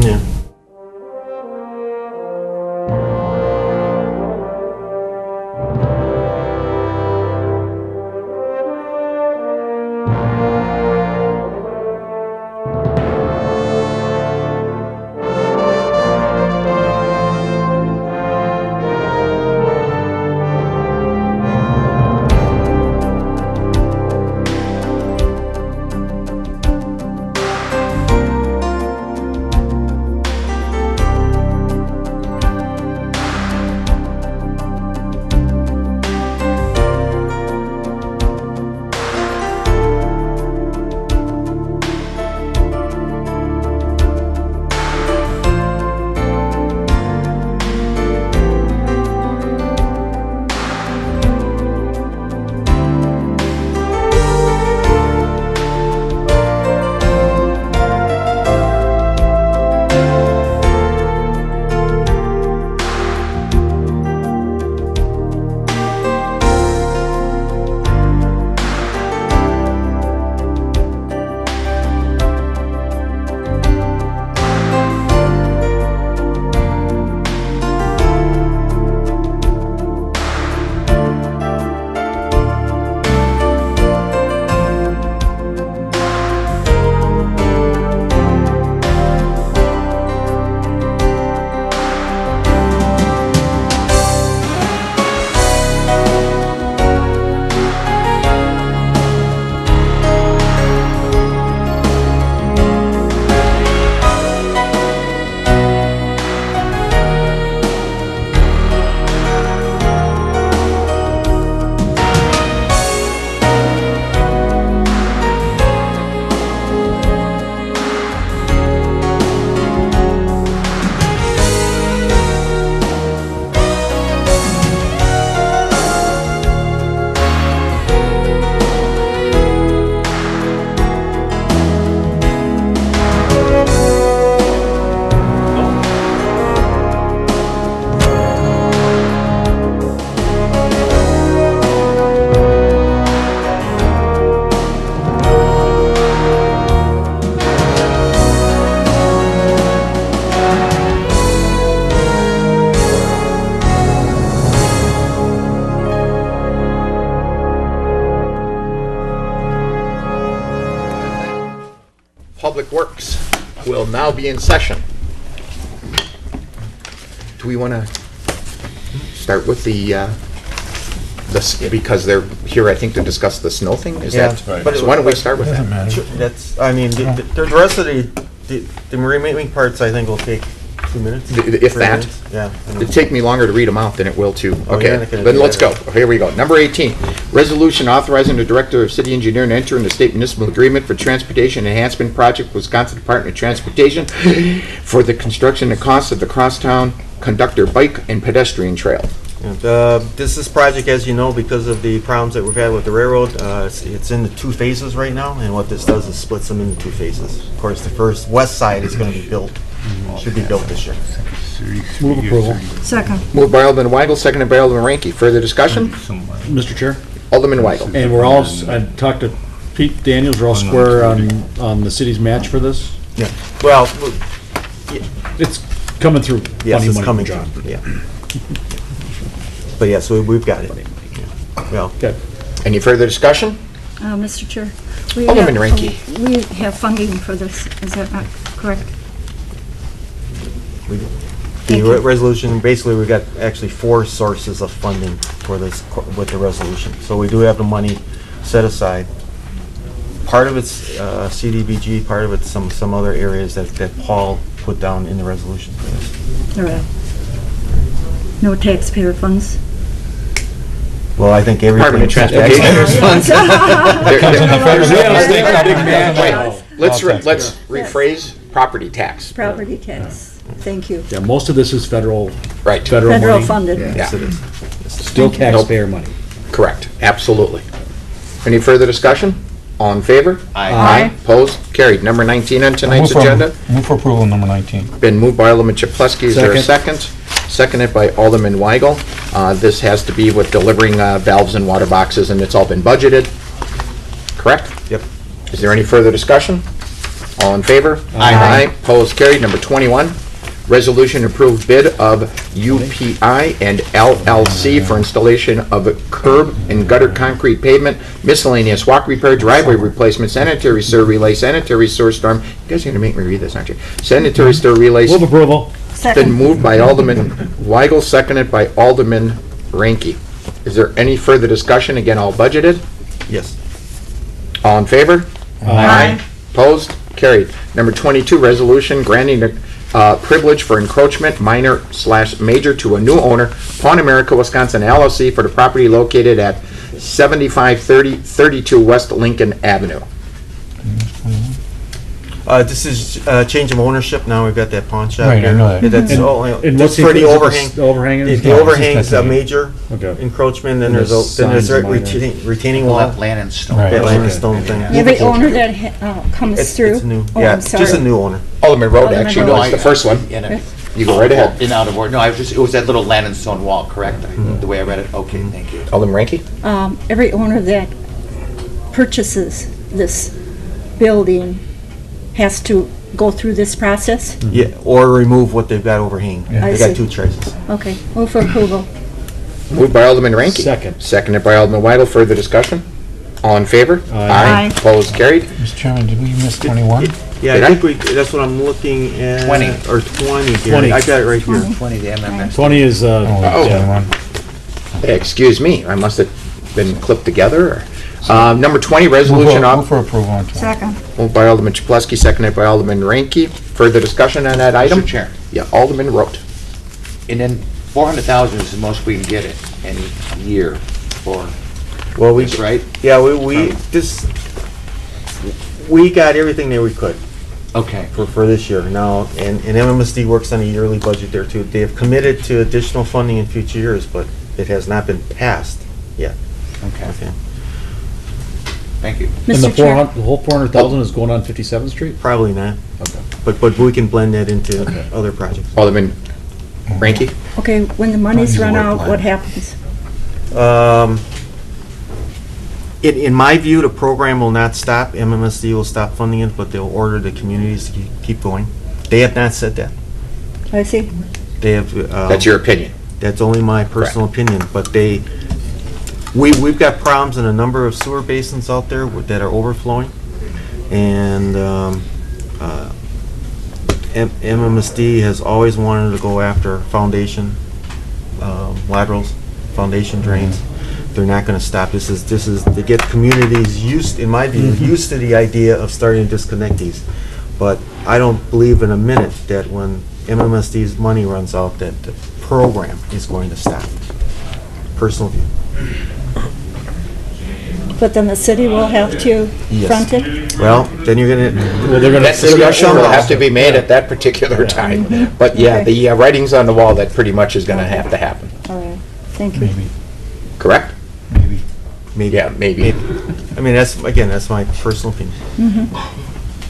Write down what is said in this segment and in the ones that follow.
Yeah. Public Works will now be in session. Do we want to start with because they're here, I think, to discuss the snow thing? Is Yeah, that right. right? So why don't we start with that? Sure, that's, I mean, the rest of the remaining parts, I think, will take 2 minutes. If 3 that. minutes. Yeah. It'd take me longer to read them out than it will to. Oh, Okay, you're not gonna then do let's that. go. Here we go. Number 18, resolution authorizing the director of city engineer to enter into state municipal agreement for transportation enhancement project, Wisconsin Department of Transportation, for the construction and cost of the Crosstown Conductor Bike and Pedestrian Trail. And, this project, as you know, because of the problems that we've had with the railroad, it's in the 2 phases right now, and what this does is splits them into 2 phases. Of course, the first west side is going to be built, should be built this year. Move approval. Second. Moved by Alderman Weigel, seconded by Alderman Ranky. Further discussion? Mr. Chair? Alderman Weigel. And we're all, I talked to Pete Daniels, we're all square on the city's match for this? Yeah. Well, It's coming through. yes, funny it's money, coming John. through, yeah. But yes, we've got it. Well, Okay. Any further discussion? Mr. Chair. We Alderman have, Ranky. We have funding for this, is that not correct? the Thank you. resolution, basically, we've got actually 4 sources of funding for this, with the resolution. So we do have the money set aside. Part of it's CDBG, part of it's some other areas that Paul put down in the resolution for this. All right. No taxpayer funds? Well, I think everything. Department of Transportation. Let's rephrase property tax. Property tax. Thank you. Yeah, most of this is federal Right. Federal money. funded. Yes, it is. Still taxpayer money. Correct. Absolutely. Any further discussion? All in favor? Aye. Opposed? Carried. Number 19 on tonight's agenda. Move for approval, number 19. Been moved by Alderman Chaplesky. Is there a second? Seconded by Alderman Weigel. This has to be with delivering valves and water boxes, and it's all been budgeted. Correct? Yep. Is there any further discussion? All in favor? Aye. Opposed, carried. Number 21, resolution approved bid of UPI and LLC for installation of curb and gutter concrete pavement, miscellaneous walk repair, driveway replacement, sanitary sewer relay, sanitary sewer storm. You guys are gonna make me read this, aren't you? Sanitary sewer relay. Move approval. Been Second. moved by Alderman Weigel, seconded by Alderman Ranky. Is there any further discussion? Again, all budgeted? Yes. All in favor? Aye. Opposed? Carried. Number 22, resolution granting the privilege for encroachment minor/major to a new owner, Pawn America, Wisconsin LLC, for the property located at 7532 West Lincoln Avenue. This is change of ownership. Now we've got that pawn shop. Right, I here. know that. Yeah, that's And- only, and that's what's for the is it overhang. The overhang is? The overhang is a major Okay. encroachment, then And there's the then there's signs a are minor. retaining wall. Left land and stone. Right. That land and Okay. stone thing. Every owner that comes It's through? new. Oh, Yeah, I'm sorry. just a new owner. Alderman Road Alderman actually Road. was the first one. You go right ahead. In out of order. No, I was just, it was that little land and stone wall, correct? The way I read it? Okay, thank you. Alderman Ranky? Every owner that purchases this building has to go through this process? Yeah, or remove what they've got overhang. I They see. got two choices. Okay, move for approval. Moved by Alderman Ranky. Second. Seconded by Alderman Weigel. Further discussion? All in favor? Aye. Aye. Opposed? Carried. Mr. Chairman, did we miss 21? Yeah, Did I I? think that's what I'm looking at. 20. Or 20 here. 20. I got it right here. 20, the MMS. 20 is, Oh, yeah. 21. Excuse me, I must have been clipped together. Number 20, resolution Move for approval on 20. Second. moved by Alderman Chapletsky, seconded by Alderman Ranky. Further discussion on that item? Mr. Chair, Yeah, Alderman Rote. and then 400,000 is the most we can get it any year for Well, we this, right? Yeah, we got everything that we could Okay. for this year now, and MMSD works on a yearly budget there too. They have committed to additional funding in future years, but it has not been passed yet. Okay, Okay. thank you. And the Mr. Chair, whole 400,000 is going on 57th Street? Probably not, Okay. but we can blend that into Okay. other projects. Alderman Ranky? okay, when the money's Time's run work out, plan. what happens? In my view, the program will not stop. MMSD will stop funding it, but they'll order the communities to keep going. They have not said that. I see. They have. That's your opinion. That's only my personal opinion, but we've got problems in a number of sewer basins out there that are overflowing, and MMSD has always wanted to go after foundation laterals, foundation drains. They're not going to stop. This is to get communities used, in my view, used to the idea of starting to disconnect these. But I don't believe in a minute that when MMSD's money runs out, that the program is going to stop. Personal view. But then the city will have to Yes. front it? Well, then you're going to. Well, they're gonna. That discussion will have to be made at that particular time. But yeah, Okay. the writing's on the wall, that pretty much is gonna have to happen. All right, thank you. Maybe, Correct? maybe. Maybe. Yeah, maybe. I mean, that's my personal opinion.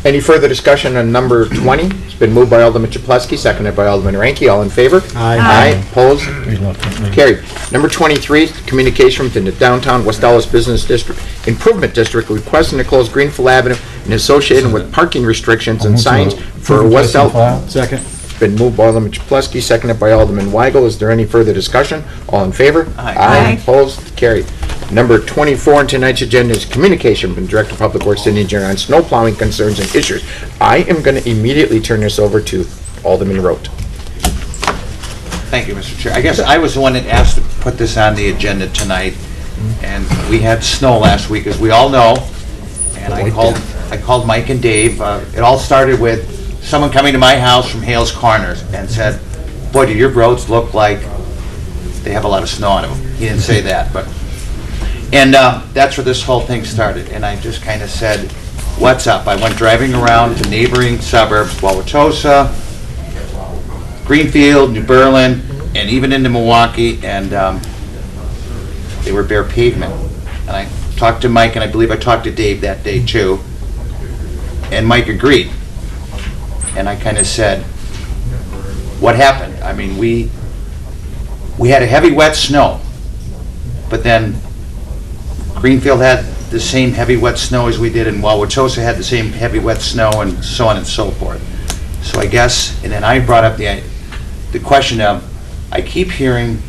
Any further discussion on number 20? It's been moved by Alderman Chapletsky, seconded by Alderman Ranky. All in favor? Aye. Aye. Opposed? Reluctantly. Carried. Number 23, communication from the downtown West Dallas Business District Improvement District requesting to close Greenfield Avenue and associated with parking restrictions and signs for West Dallas. Second. Been moved by Alderman Chapletsky, seconded by Alderman Weigel. Is there any further discussion? All in favor? Aye. Aye. Opposed? Carried. Number 24 on tonight's agenda is communication from Director of Public Works City Engineer on snow plowing concerns and issues. I am going to immediately turn this over to Alderman Rote. Thank you, Mr. Chair. I guess I was the one that asked to put this on the agenda tonight, and we had snow last week, as we all know, and I called Mike and Dave. It all started with someone coming to my house from Hales Corners and said, "Boy, do your roads look like they have a lot of snow on them." He didn't say that, but... And that's where this whole thing started, and I just kind of said, "What's up?" I went driving around to neighboring suburbs, Wauwatosa, Greenfield, New Berlin, and even into Milwaukee, and they were bare pavement. And I talked to Mike, and I believe I talked to Dave that day too, and Mike agreed. And I kind of said, "What happened?" I mean, we had a heavy wet snow, but then Greenfield had the same heavy wet snow as we did in Wauwatosa had the same heavy wet snow and so on and so forth. So I guess, and then I brought up the question of, I keep hearing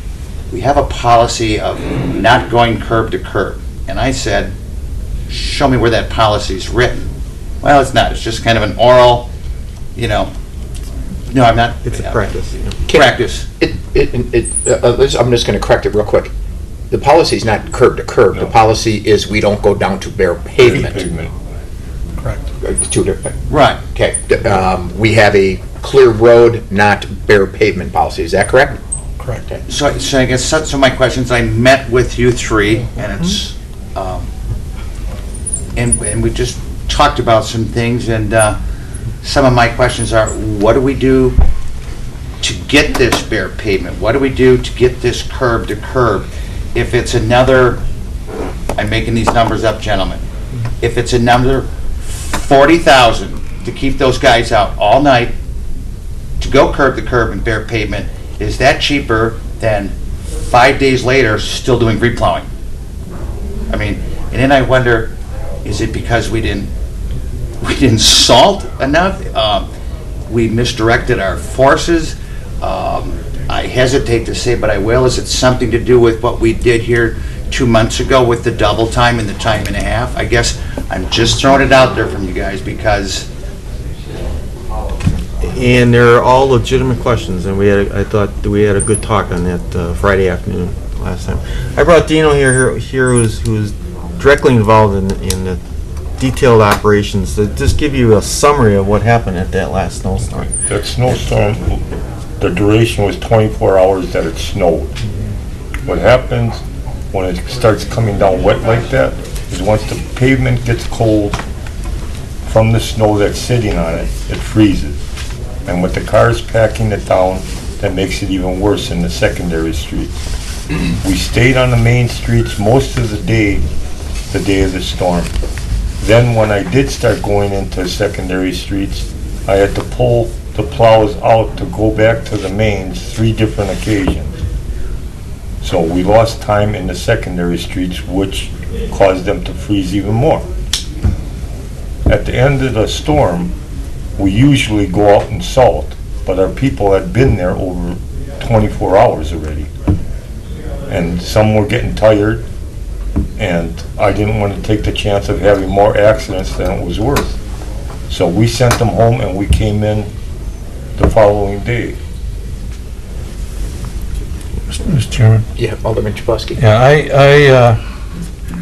we have a policy of not going curb to curb. And I said, show me where that policy is written. Well, it's not. It's just kind of an oral, you know. No, I'm not. It's a practice. Practice. I'm just going to correct it real quick. The policy is not curb to curb. The policy is we don't go down to bare pavement. Correct. Two different. Right. Okay. We have a clear road, not bare pavement policy. Is that correct? Correct. So I guess so my questions, I met with you three, and it's, and we just talked about some things, and some of my questions are, what do we do to get this bare pavement? What do we do to get this curb to curb? If it's another, I'm making these numbers up, gentlemen, if it's another 40,000 to keep those guys out all night to go curb to curb and bare pavement, is that cheaper than 5 days later still doing replowing? I mean, and then I wonder, is it because we didn't salt enough? We misdirected our forces? I hesitate to say, but I will. Is it something to do with what we did here 2 months ago with the double time and the time and a half? I guess I'm just throwing it out there from you guys because. And they're all legitimate questions, and I thought that we had a good talk on that Friday afternoon last time. I brought Dino here who's directly involved in the detailed operations to just give you a summary of what happened at that last snowstorm. That snowstorm, the duration was 24 hours that it snowed. What happens when it starts coming down wet like that is once the pavement gets cold from the snow that's sitting on it, it freezes. And with the cars packing it down, that makes it even worse in the secondary streets. We stayed on the main streets most of the day of the storm. Then when I did start going into secondary streets, I had to pull the plows out to go back to the mains 3 different occasions. So we lost time in the secondary streets, which caused them to freeze even more. At the end of the storm, we usually go out and salt, but our people had been there over 24 hours already. And some were getting tired, and I didn't want to take the chance of having more accidents than it was worth. So we sent them home and we came in the following day. Mr. Chairman? Yeah, Alderman Chabowski. Yeah,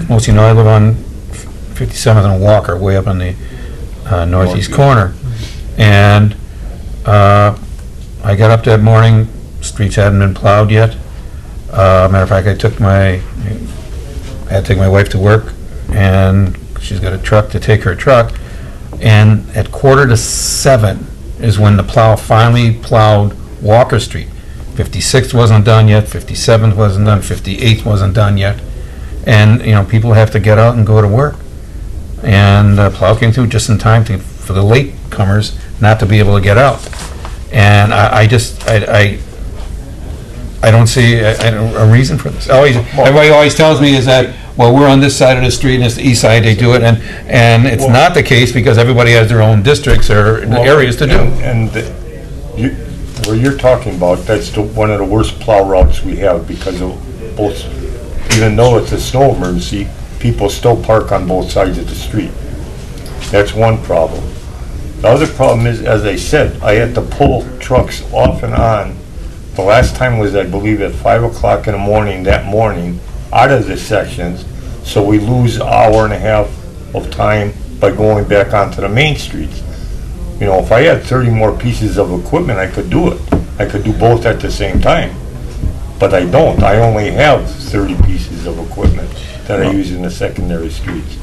most of you know, I live on 57th and Walker, way up on the northeast corner. And I got up that morning, streets hadn't been plowed yet. Matter of fact, I had to take my wife to work, and she's got a truck to take her truck. And at 6:45 is when the plow finally plowed Walker Street. 56th wasn't done yet, 57th wasn't done, 58th wasn't done yet. And, you know, people have to get out and go to work. And the plow came through just in time for the latecomers not to be able to get out. And I don't see a reason for this. Everybody always tells me is that, well, we're on this side of the street and it's the east side, they do it, and it's not the case because everybody has their own districts or areas to do. Where you're talking about, that's one of the worst plow routes we have because of both, even though it's a snow emergency, people still park on both sides of the street. That's one problem. The other problem is, as I said, I had to pull trucks off and on. The last time was, I believe, at 5 o'clock in the morning that morning, out of the sections, so we lose an hour and a half of time by going back onto the main streets. You know, if I had 30 more pieces of equipment, I could do it. I could do both at the same time. But I don't. I only have 30 pieces of equipment that I use in the secondary streets.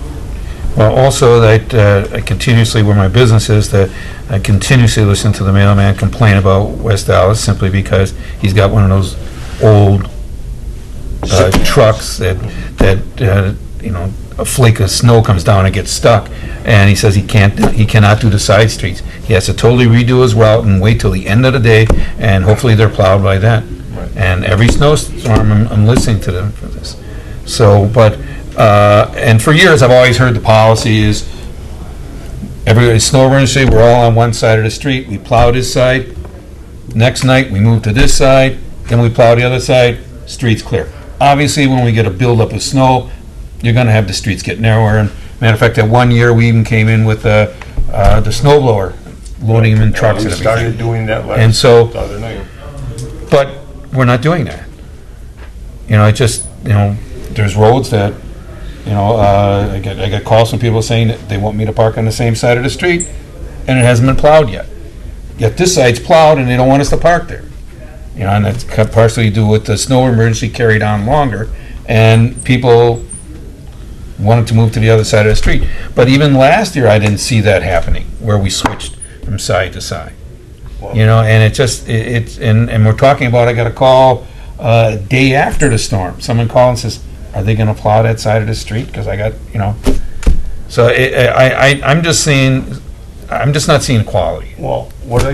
Well, also that I continuously, where my business is, that I continuously listen to the mailman complain about West Dallas simply because he's got one of those old trucks that you know, a flake of snow comes down and gets stuck, and he says he cannot do the side streets. He has to totally redo his route and wait till the end of the day, and hopefully they're plowed by then. Right. And every snowstorm, I'm listening to them for this. So, but And for years, I've always heard the policy is, snow emergency, we're all on one side of the street, we plow this side, next night, we move to this side, then we plow the other side, street's clear. Obviously, when we get a buildup of snow, you're gonna have the streets get narrower, and matter of fact, that one year, we even came in with the snow blower, loading them in trucks We and started everything. doing that And so, the other night. but we're not doing that. You know, it just, you know, there's roads that, you know, I get calls from people saying that they want me to park on the same side of the street, and it hasn't been plowed yet. Yet this side's plowed, and they don't want us to park there. You know, and that's partially due with the snow emergency carried on longer, and people wanted to move to the other side of the street. But even last year, I didn't see that happening, where we switched from side to side. You know, and it just, and we're talking about, I got a call day after the storm. Someone called and says, are they gonna plow that side of the street? Because I got, you know, so I'm just seeing, I'm just not seeing quality. Well, what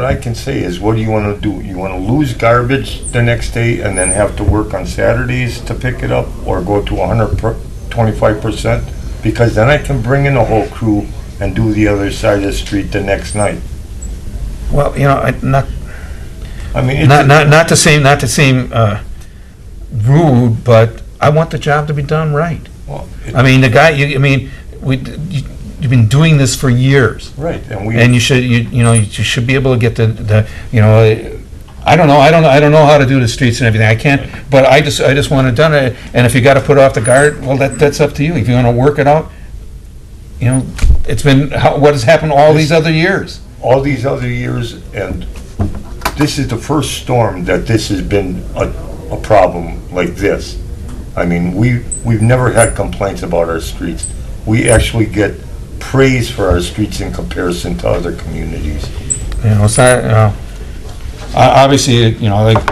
I can say is, what do you want to do? You want to lose garbage the next day and then have to work on Saturdays to pick it up, or go to 125%? Because then I can bring in the whole crew and do the other side of the street the next night. Well, you know, I mean, it's not the same rude, but I want the job to be done right. well, I mean, the guy, you've been doing this for years. right, And you should, you know, you should be able to get the you know, I don't know how to do the streets and everything. I can't, but I just want it done. And if you got to put off the guard, well, that's up to you. If you want to work it out, you know, it's been what has happened all these other years. all these other years, and this is the first storm that this has been a problem like this. I mean, we've never had complaints about our streets. We actually get praise for our streets in comparison to other communities. You know, it's not, obviously, you know, like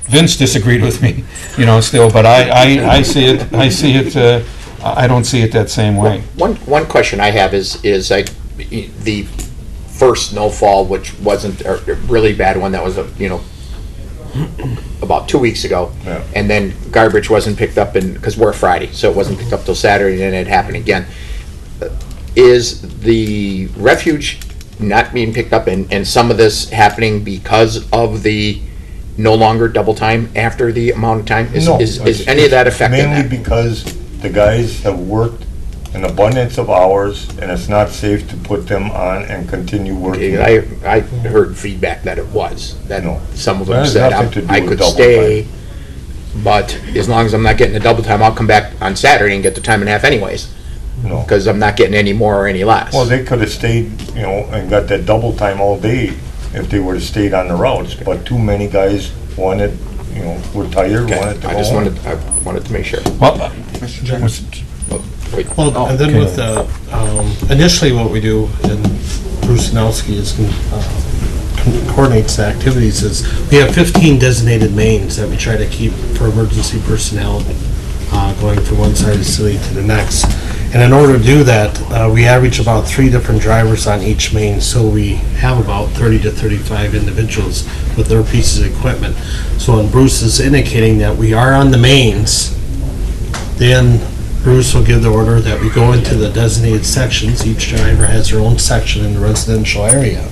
Vince disagreed with me, you know, still, but I see it, I don't see it that same way. One question I have is the first snowfall, which wasn't a really bad one, that was about 2 weeks ago, Yeah. and then garbage wasn't picked up because we're Friday, so it wasn't picked up till Saturday, and then it happened again. Is the refuge not being picked up, and some of this happening because of the no longer double time after the amount of time? No, Is any of that affecting mainly that? because the guys have worked an abundance of hours, and it's not safe to put them on and continue working. Okay, I heard feedback that it was, that No. some of That them has said nothing to do I with could double stay, but as long as I'm not getting the double time, I'll come back on Saturday and get the time and a half anyways, No. because I'm not getting any more or any less. Well, they could have stayed, you know, and got that double time all day if they would have stayed on the routes, but too many guys wanted, you know, were tired, Okay, wanted to I go just home. wanted to make sure. Well, Wait. Well, and then with the, initially what we do, and Bruce Nowski coordinates the activities, is we have 15 designated mains that we try to keep for emergency personnel going from one side of the city to the next. And in order to do that, we average about 3 different drivers on each main, so we have about 30 to 35 individuals with their pieces of equipment. So when Bruce is indicating that we are on the mains, then Bruce will give the order that we go into the designated sections. Each driver has their own section in the residential area.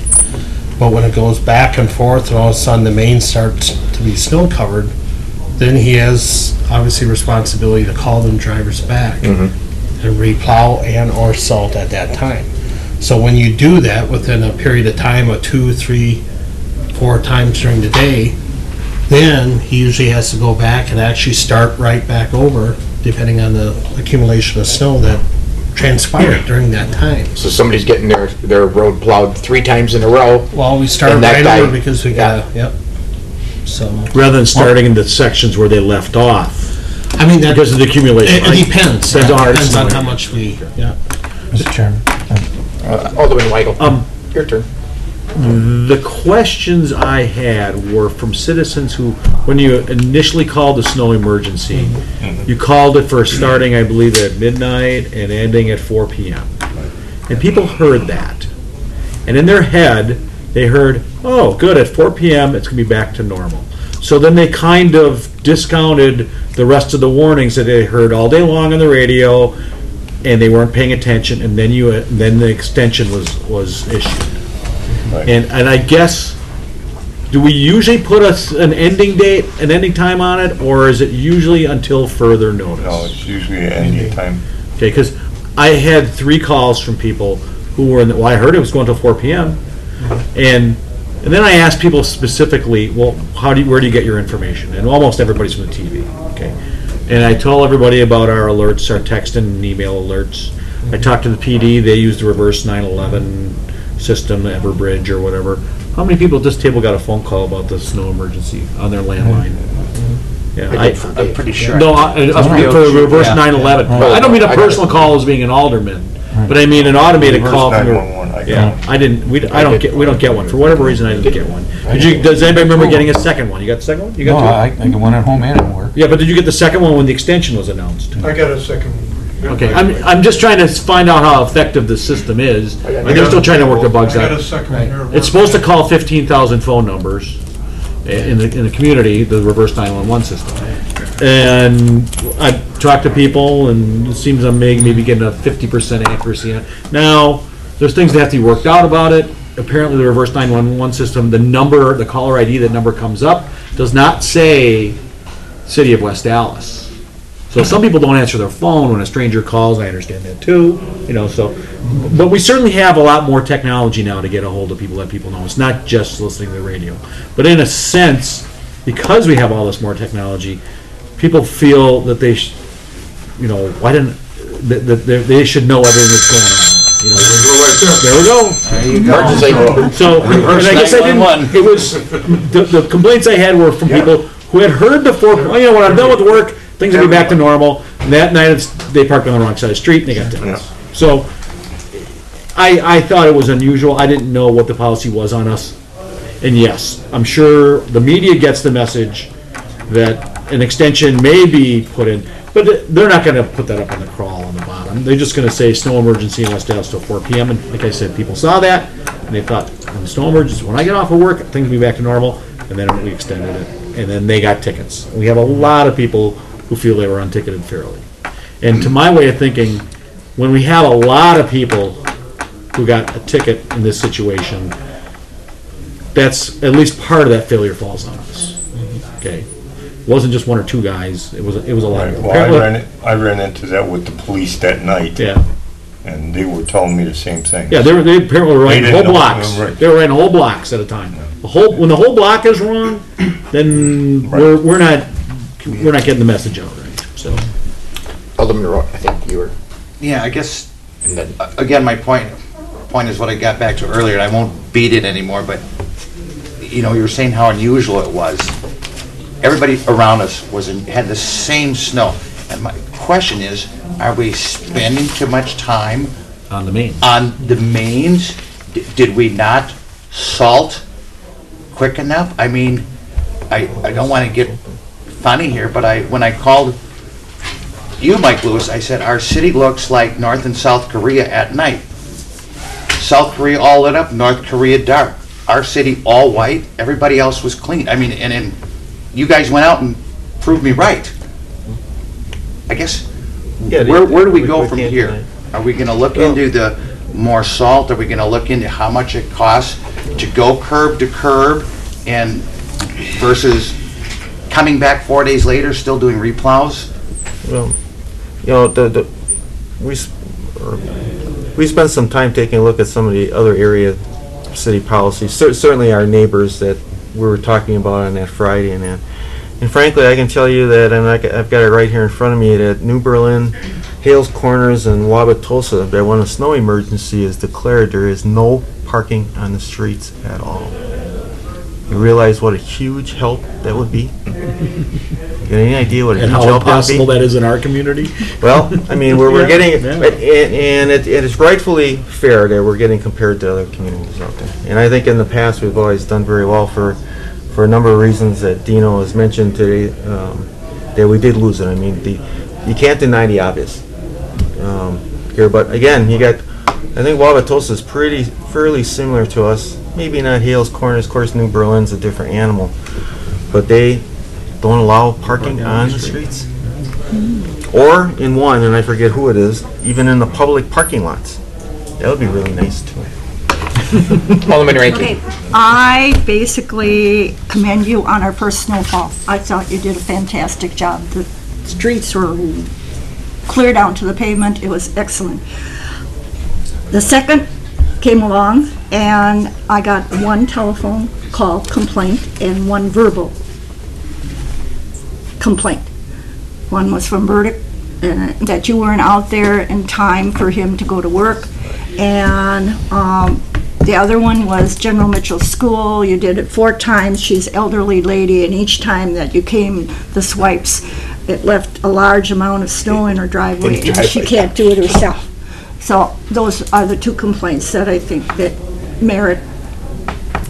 But when it goes back and forth and all of a sudden the main starts to be snow covered, then he has obviously responsibility to call them drivers back and replow and or salt at that time. So when you do that within a period of time of 2, 3, 4 times during the day, then he usually has to go back and actually start right back over, depending on the accumulation of snow that transpired during that time. So somebody's getting their road plowed 3 times in a row. Well, we start And that right guy- over because we got, yep. So, Rather than starting in the sections where they left off, I mean, that, because of the accumulation, it right? depends. Depends on how hard Depends it's on how snowing. much we, yeah. Mr. Chairman. Alderman Weigel, your turn. The questions I had were from citizens who, when you initially called the snow emergency, you called it for starting, I believe, at midnight and ending at 4 p.m. And people heard that. And in their head, they heard, oh, good, at 4 p.m. it's going to be back to normal. So then they kind of discounted the rest of the warnings that they heard all day long on the radio, and they weren't paying attention, and then the extension was issued. Right. And I guess, do we usually put an ending date, an ending time on it, or is it usually until further notice? No, it's usually an ending time. Okay, because I had 3 calls from people who were well, I heard it was going till 4 p.m. And then I asked people specifically, well, where do you get your information? And almost everybody's from the TV, okay? And I told everybody about our alerts, our text and email alerts. I talked to the PD, they use the reverse 911 system, Everbridge or whatever. How many people at this table got a phone call about the snow emergency on their landline? Yeah, I'm pretty sure. No, for reverse Yeah. 911. Right. I don't mean a I got personal it. call as being an alderman, but I mean an automated Reverse call. From your- 911, I Yeah, got. I didn't. We don't get one for whatever reason. I didn't get one. Does anybody remember getting a second one? You got the second one? You No, got two? I got one at home and at work. Yeah, but did you get the second one when the extension was announced? I got a second. Okay, I'm just trying to find out how effective the system is. And they're still trying to work the bugs I got a out. second one here. It's supposed to call 15,000 phone numbers in the community, the reverse 911 system. And I talked to people, and it seems I'm maybe getting a 50% accuracy. Now, there's things that have to be worked out about it. Apparently, the reverse 911 system, the caller ID, that number comes up, does not say City of West Dallas. So some people don't answer their phone when a stranger calls. I understand that too, but we certainly have a lot more technology now to get a hold of people, let people know. It's not just listening to the radio. But in a sense, because we have all this more technology, people feel that they they should know everything that's going on. There we go. There you go. Emergency. So, and I guess I didn't, it was, the complaints I had were from people who had heard before, when I'm done with work, things will be back to normal. And that night, they parked on the wrong side of the street and they got tickets. So, I thought it was unusual. I didn't know what the policy was on us. And yes, I'm sure the media gets the message that an extension may be put in, but they're not going to put that up on the crawl on the bottom. They're just going to say snow emergency in West Dallas till 4 p.m. And like I said, people saw that and they thought, snow emergency, when I get off of work, things will be back to normal. And then we extended it. And then they got tickets. We have a lot of people who feel they were unticketed fairly. And to my way of thinking, when we have a lot of people who got a ticket in this situation, that's at least part of that failure falls on us. Okay, it wasn't just one or two guys. It was a lot. Right. Of Well, I ran into that with the police that night, Yeah, and they were telling me the same thing. yeah. They apparently were writing They whole didn't know. blocks. Right. They were writing whole blocks at a time. When the whole block is wrong, then Right. we're not getting the message out right. So Alderman Roy, I think you were, Yeah, I guess, and then, again, my point is what I got back to earlier, and I won't beat it anymore, but, you were saying how unusual it was. Everybody around us had the same snow. And my question is, are we spending too much time on the main. on the mains? Did we not salt quick enough? I mean, I don't want to get funny here, but when I called you, Mike Lewis, I said, our city looks like North and South Korea at night. South Korea all lit up, North Korea dark. Our city all white, everybody else was clean. I mean, and then you guys went out and proved me right. I guess, where do we go from can't here? deny. Are we gonna look into the more salt? Are we gonna look into how much it costs to go curb to curb and versus coming back 4 days later, still doing replows? Well, we spent some time taking a look at some of the other area city policies. Certainly our neighbors that we were talking about on that Friday and that. And frankly, I can tell you that, and I've got it right here in front of me, that New Berlin, Hales Corners, and Wauwatosa, that when a snow emergency is declared, there is no parking on the streets at all. You realize what a huge help that would be? You got any idea what a And huge how help that would be? impossible that is in our community. Well, I mean, we're Yeah, getting, yeah. and it is rightfully fair that we're getting compared to other communities out there. And I think in the past, we've always done very well for a number of reasons that Dino has mentioned today, that we did lose it. I mean, you can't deny the obvious here. But again, I think Wauwatosa is fairly similar to us. Maybe not Hales Corners. Of course, New Berlin's a different animal. But they don't allow parking on the streets. Or in one, and I forget who it is, even in the public parking lots. That would be really nice too. Alderman Rankin. Okay, I basically commend you on our first snowfall. I thought you did a fantastic job. The streets were clear down to the pavement. It was excellent. The second came along, and I got one telephone call complaint and one verbal complaint. One was from Burdick, that you weren't out there in time for him to go to work, and the other one was General Mitchell School. You did it 4 times. She's an elderly lady, and each time that you came, the swipes, it left a large amount of snow in her driveway, and she can't do it herself. So those are the 2 complaints that I think that merit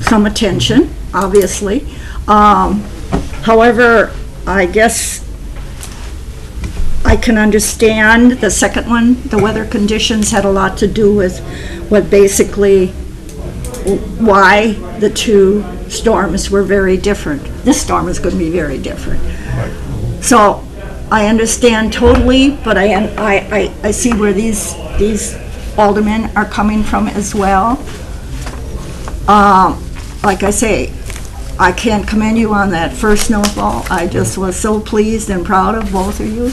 some attention, obviously. However, I guess I can understand the second one. The weather conditions had a lot to do with what basically why the 2 storms were very different. This storm is going to be very different. So I understand totally, but I see where these aldermen are coming from as well. Like I say, I can't commend you on that first snowfall. I just was so pleased and proud of both of you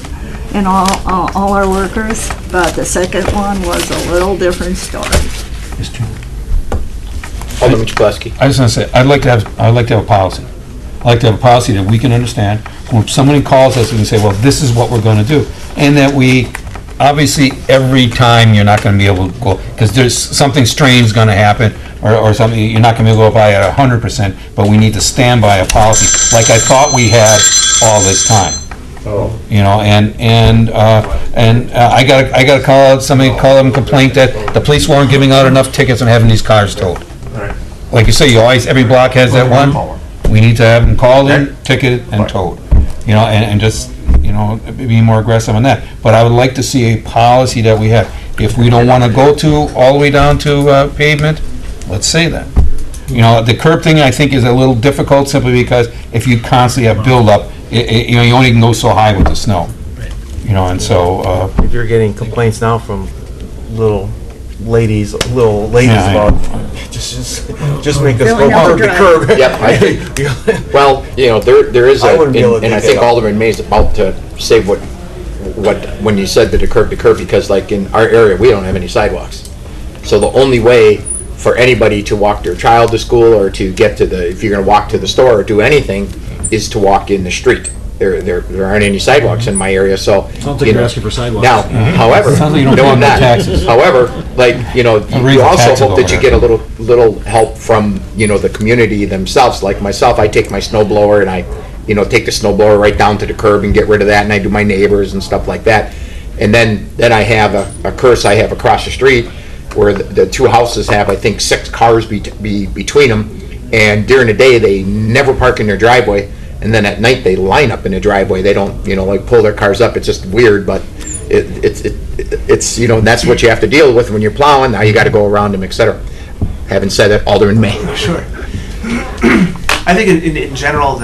and all our workers, but the second one was a little different story. Alderman Chapleski. I just want to say, I'd like to have a policy. I'd like to have a policy that we can understand. When somebody calls us, we can say, well, this is what we're going to do. And that we, obviously, every time you're not going to be able to go, because there's something strange going to happen, or something, you're not going to be able to go by at 100%, but we need to stand by a policy, like I thought we had all this time. You know, and I got to call out, somebody called them, complaint that the police weren't giving out enough tickets and having these cars towed. Like you say, you always, every block has that one. We need to have them called in, ticketed, and towed. You know, and just, you know, be more aggressive on that. But I would like to see a policy that we have. If we don't want to go all the way down to pavement, let's say that. You know, the curb thing, I think, is a little difficult simply because if you constantly have buildup, you know, you only can go so high with the snow. You know, and so... If you're getting complaints now from little ladies Yeah, about, just make us Filling go out curb the to curb. Yep, I think, well, you know, there is I wouldn't be able to and I do think that. Alderman May is about to say what, when you said that the curb to curb, because like in our area, we don't have any sidewalks. So the only way for anybody to walk their child to school or to get to if you're gonna walk to the store or do anything, is to walk in the street. There aren't any sidewalks in my area, so. Sounds like you're asking for sidewalks. Now, however, Sounds like you don't no, pay I'm no not. taxes. However, like, you know, raise you the also taxes hope that over you there. get a little help from, you know, the community themselves. Like myself, I take my snow blower and I, you know, take the snow blower right down to the curb and get rid of that, and I do my neighbors and stuff like that. And then I have a curse I have across the street where the 2 houses have, I think, 6 cars between them, and during the day, they never park in their driveway. And then at night they line up in the driveway. They don't, you know, like pull their cars up. It's just weird, but it's you know, that's what you have to deal with when you're plowing. Now you got to go around them, etc. Having said that, Alderman May. Sure. I think in general,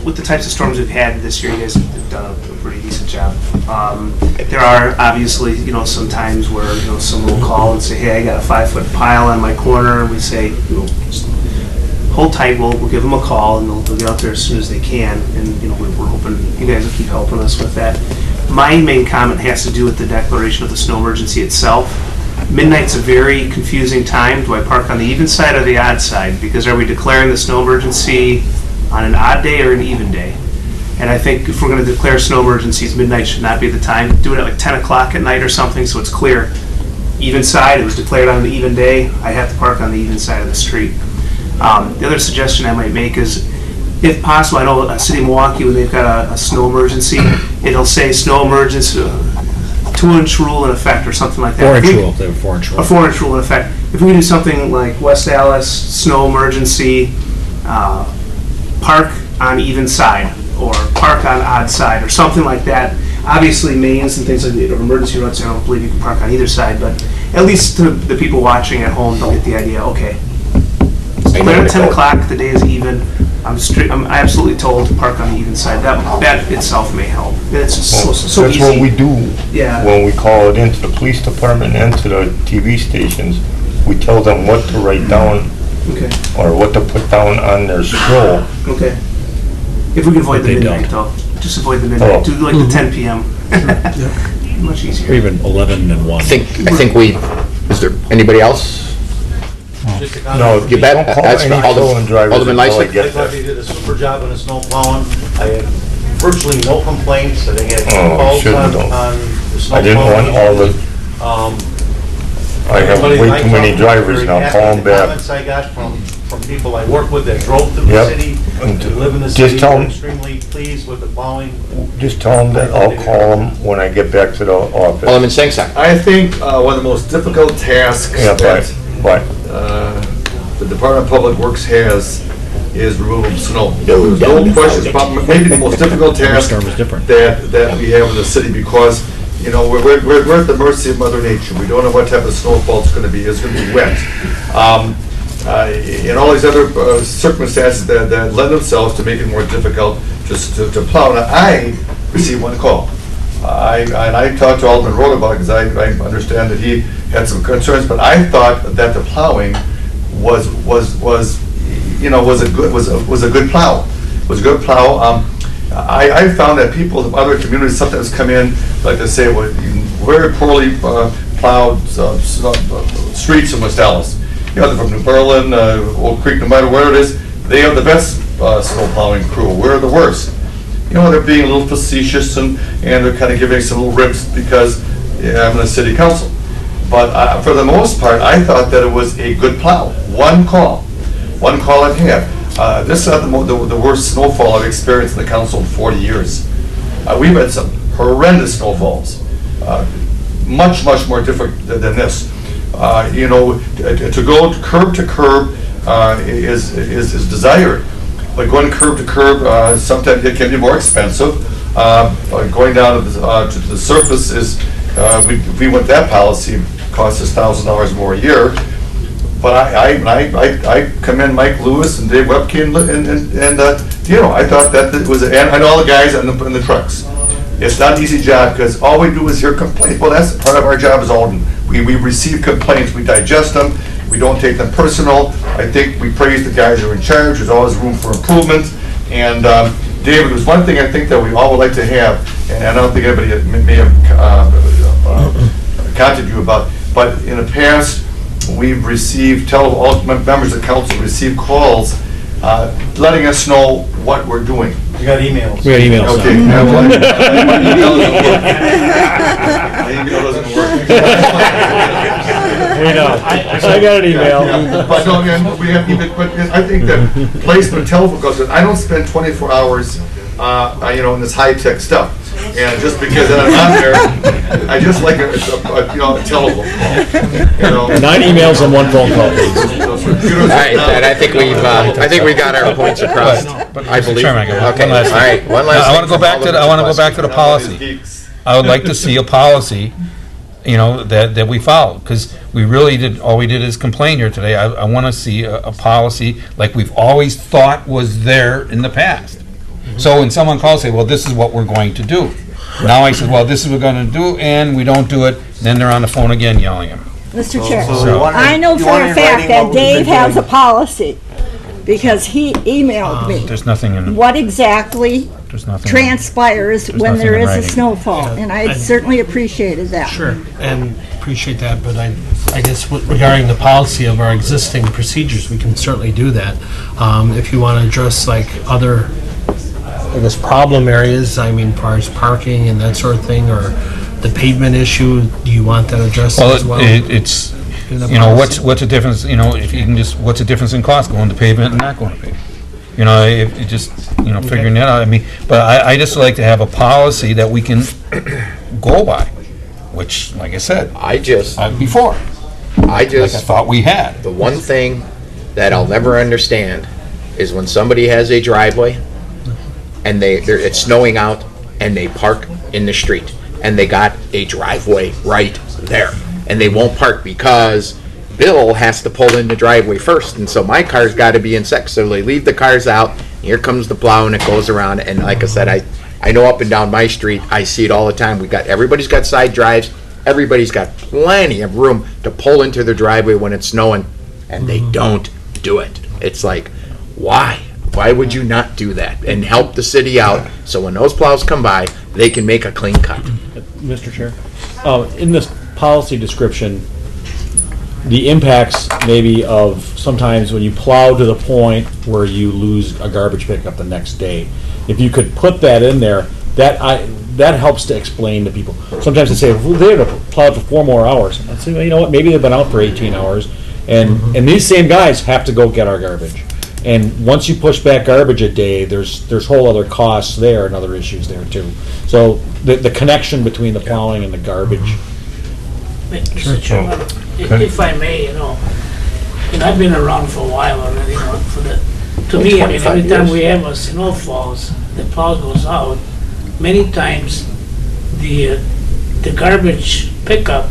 with the types of storms we've had this year, you guys have done a pretty decent job. There are obviously, you know, some times where, you know, someone will call and say, hey, I got a 5-foot pile on my corner, and we say, you know, hold tight, we'll give them a call, and they'll get out there as soon as they can, and, you know, we're hoping you guys will keep helping us with that. My main comment has to do with the declaration of the snow emergency itself. Midnight's a very confusing time. Do I park on the even side or the odd side? Because are we declaring the snow emergency on an odd day or an even day? And I think if we're going to declare snow emergencies, midnight should not be the time. Do it at like 10 o'clock at night or something, so it's clear. Even side, it was declared on an even day, I have to park on the even side of the street. The other suggestion I might make is, if possible, I know City of Milwaukee, when they've got a snow emergency, it'll say snow emergency, 2-inch rule in effect or something like that. 4-inch rule, they have a 4-inch rule. A 4-inch rule in effect. If we do something like West Dallas, snow emergency, park on even side, or park on odd side, or something like that. Obviously, mains and things like that, or emergency roads, I don't believe you can park on either side, but at least to the people watching at home, they'll get the idea, okay. Clear at 10 o'clock, the day is even, I'm absolutely told to park on the even side. That itself may help. It's just so That's easy. what we do Yeah. when we call it into the police department and to the TV stations. We tell them what to write down Okay. or what to put down on their scroll. Okay. If we can avoid the They midnight, though, just avoid the midnight. Oh. Do like the 10 p.m. Much easier. Or even 11 and 1. I think we, is there anybody else? No, You bet. don't call That's any Alderman- stolen drivers Alderman until I Lysick. get I thought there. they did a super job on the snow plowing. I had virtually no complaints. I think I had Oh, calls shouldn't on have. the snow I didn't want plowing. all the, I have Everybody way I too many talked to drivers very now, happy call with them the back. comments I got from people I work with that drove through the Yep. city, And that live in the just city, tell were 'em- extremely pleased with the plowing. Just tell them that I'll call them when I get back to the office. Alderman Sengsak. I think one of the most difficult tasks Yeah, that but, the Department of Public Works has is removal of snow. There's no question about maybe the most difficult task Storm is different. that we have in the city because, you know, we're at the mercy of Mother Nature. We don't know what type of snowfall it's going to be. It's going to be wet. And all these other circumstances that lend themselves to make it more difficult just to plow. Now, I received one call. I talked to Alderman Road about it because I understand that he had some concerns, but I thought that the plowing was a good plow. Was a good plow. I found that people from other communities sometimes come in, like they say, with very poorly plowed streets in West Dallas. You know, they're from New Berlin, Oak Creek, no matter where it is, they have the best snow plowing crew. We're the worst. You know, they're being a little facetious and they're kind of giving some little rips because I'm in the city council. But for the most part, I thought that it was a good plow. One call I've had. This is not the worst snowfall I've experienced in the council in 40 years. We've had some horrendous snowfalls, much more different than this. You know, to go curb to curb is desired, but going curb to curb sometimes it can be more expensive. Going down to the surface is, if we went that policy, it costs us $1,000 more a year. But I commend Mike Lewis and Dave Webke and you know, I thought that it was, and all the guys in the trucks. It's not an easy job because all we do is hear complaints. Well, that's part of our job as Alderman. We receive complaints, we digest them, we don't take them personal. I think we praise the guys who are in charge. There's always room for improvement. And David, there's one thing I think that we all would like to have, and I don't think anybody may have contacted you about, but in the past, we've received, all members of council receive calls letting us know what we're doing. We got emails. We got emails. Okay. now. Yeah, well, my email doesn't work. We know. I got an email. Yeah, but no, again, we have even, but I think that placement of telephone calls, I don't spend 24 hours, you know, in this high-tech stuff. And just because I'm on there, I just like a telephone call. You know. 9 emails and 1 phone call, please. All right, and I think we got our points across. I Mr. believe. Chairman, I got Okay, one last all thing. right, one last I want thing to go back to from the, I want to go back Alderman to the policy. I would like to see a policy, you know, that we follow, because we really did, all we did is complain here today. I want to see a policy like we've always thought was there in the past. So when someone calls, say, well, this is what we're going to do. Now I said, well, this is what we're going to do, and we don't do it, then they're on the phone again yelling at me. Mr. Chair, So- I know for a fact that Dave has a policy, because he emailed me There's nothing in, what exactly there's nothing. transpires when nothing there in is a writing. snowfall, and I certainly appreciated that. Sure, and appreciate that, but I guess regarding the policy of our existing procedures, we can certainly do that. If you want to address like other, I guess, problem areas, I mean, as far as parking and that sort of thing, or the pavement issue, do you want that addressed as well? It's, in the you know, policy? what's the difference, you know, if you can just, what's the difference in cost, going to pavement and not going to pavement? You know, if you just, you know, figuring that out, I mean, but I just like to have a policy that we can go by, which, like I said, before, I like I just, thought we had. the one thing that I'll never understand is when somebody has a driveway and it's snowing out and they park in the street and they got a driveway right there and they won't park because Bill has to pull in the driveway first, and so my car's got to be in second, so they leave the cars out Here comes the plow and it goes around, and like I said, I know up and down my street, I see it all the time. Everybody's got side drives, everybody's got plenty of room to pull into their driveway when it's snowing, and they don't do it. It's like, why? Why would you not do that and help the city out so when those plows come by, they can make a clean cut? Mr. Chair, in this policy description, the impacts maybe of sometimes when you plow to the point where you lose a garbage pickup the next day. If you could put that in there, that helps to explain to people. Sometimes they say, well, they had to plow for 4 more hours. I say, well, you know what, maybe they've been out for 18 hours, and these same guys have to go get our garbage. And once you push back garbage a day, there's whole other costs there and other issues there too. So the connection between the plowing and the garbage. Mr. Chairman, if I may, I've been around for a while already, to me, I mean, every time we have a snowfalls, the plow goes out, many times the garbage pickup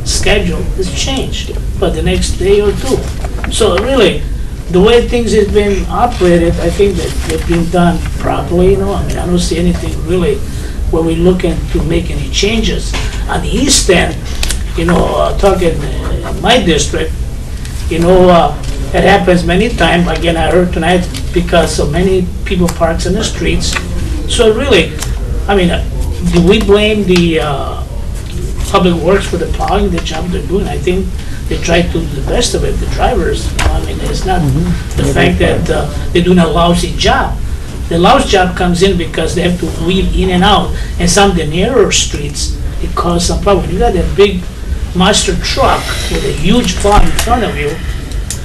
schedule is changed for the next day or two. So really, the way things have been operated, I think that they've been done properly, I mean, I don't see anything really where we're looking to make any changes. On the east end, talking in my district, it happens many times. Again, I heard tonight because so many people parks in the streets. So really, I mean, do we blame the Public Works for the plowing, the job they're doing? I think they try to do the best of it, the drivers. I mean, it's not the fact that they're doing a lousy job. The lousy job comes in because they have to weave in and out, and some of the narrower streets, it causes some problem. You got a big monster truck with a huge plow in front of you.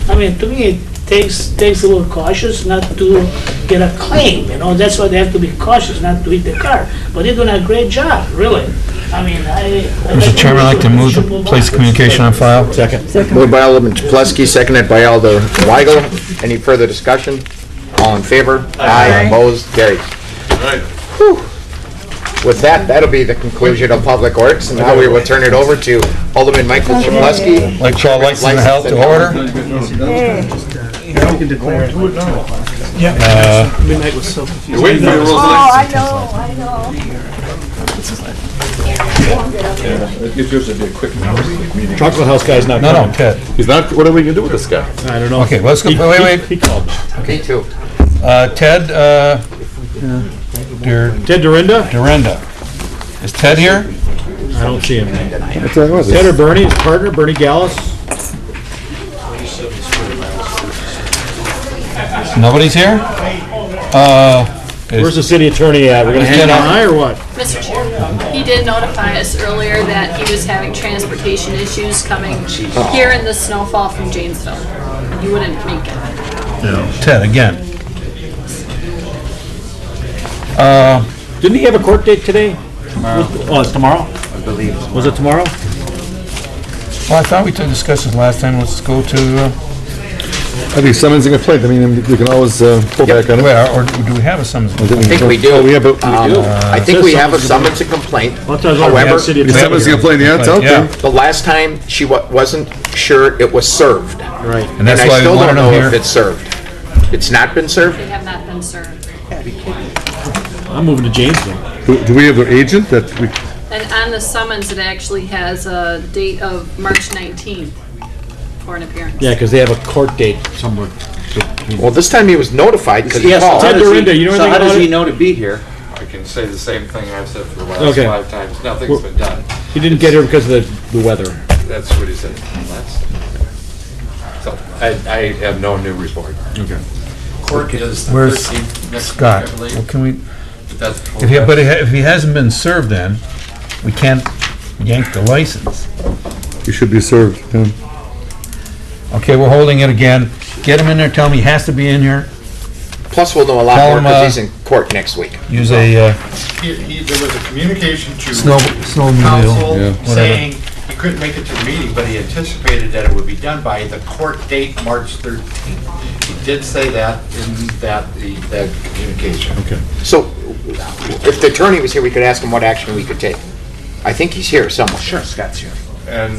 I mean, to me, it takes a little cautious not to get a claim, That's why they have to be cautious not to hit the car. But they're doing a great job, really. I mean, Mr. Chairman, I'd like to move to place communication on file. Second. Moved by Alderman Chapleski, seconded by Alder Weigel. Any further discussion? All in favor? Aye. Opposed? Carried. Whew. With that, that'll be the conclusion of Public Works, and now we will turn it over to Alderman Michael Chapleski. Like call license and health to order. You can declare it. Midnight was so confusing. You're waiting for your rules. I know. It's yours to be a quick meeting. Chocolate House guy's not No, coming. Ted. He's not, what are we gonna do with this guy? I don't know. Okay, let's go, wait. He called me. Me too. Ted, Ted Dorinda? Dorinda. Is Ted here? I don't see him. Ted or Bernie, his partner, Bernie Gallus? Nobody's here? Where's the city attorney at? We're gonna hang on high or what? Mr. Chair, he did notify us earlier that he was having transportation issues coming here in the snowfall from Janesville. He wouldn't make it. Ted, again. Didn't he have a court date today? Tomorrow. Oh, it's tomorrow? I believe. Was it tomorrow? Well, I thought we discussed this last time. Let's go to, I think summons and complaint, I mean, you can always pull back on it. or do we have a summons? I think we do. Oh, we have a, I think we have a summons and complaint. However, summons and complaint, yeah, it's out there. The last time, she wasn't sure it was served. Right. And that's why I we still want don't to know know here. if it's served. It's not been served? They have not been served. I'm moving to Janesville. Do we have an agent that we, And on the summons, it actually has a date of March 19th for an appearance. Yeah, because they have a court date somewhere. Well, this time he was notified because he Yes, called. Ted Dorinda, you know so anything how about does he it? know to be here? I can say the same thing I've said for the last Okay. 5 times. Nothing's been done. He didn't get here because of the weather. That's what he said last. So I have no new report. Okay. Court is the Where's 13th next week, Scott? I believe. Well, can we, But that's if he hasn't been served then, we can't yank the license. you should be served, yeah. Okay, we're holding it again. Get him in there, tell him he has to be in here. Plus, we'll know a lot Tell more him, because he's in court next week. Use a, there was a communication to snowmobile, council yeah. saying he couldn't make it to the meeting, but he anticipated that it would be done by the court date, March 13th. He did say that in that communication. Okay. So, if the attorney was here, we could ask him what action we could take. I think he's here somewhere. Sure, Scott's here. And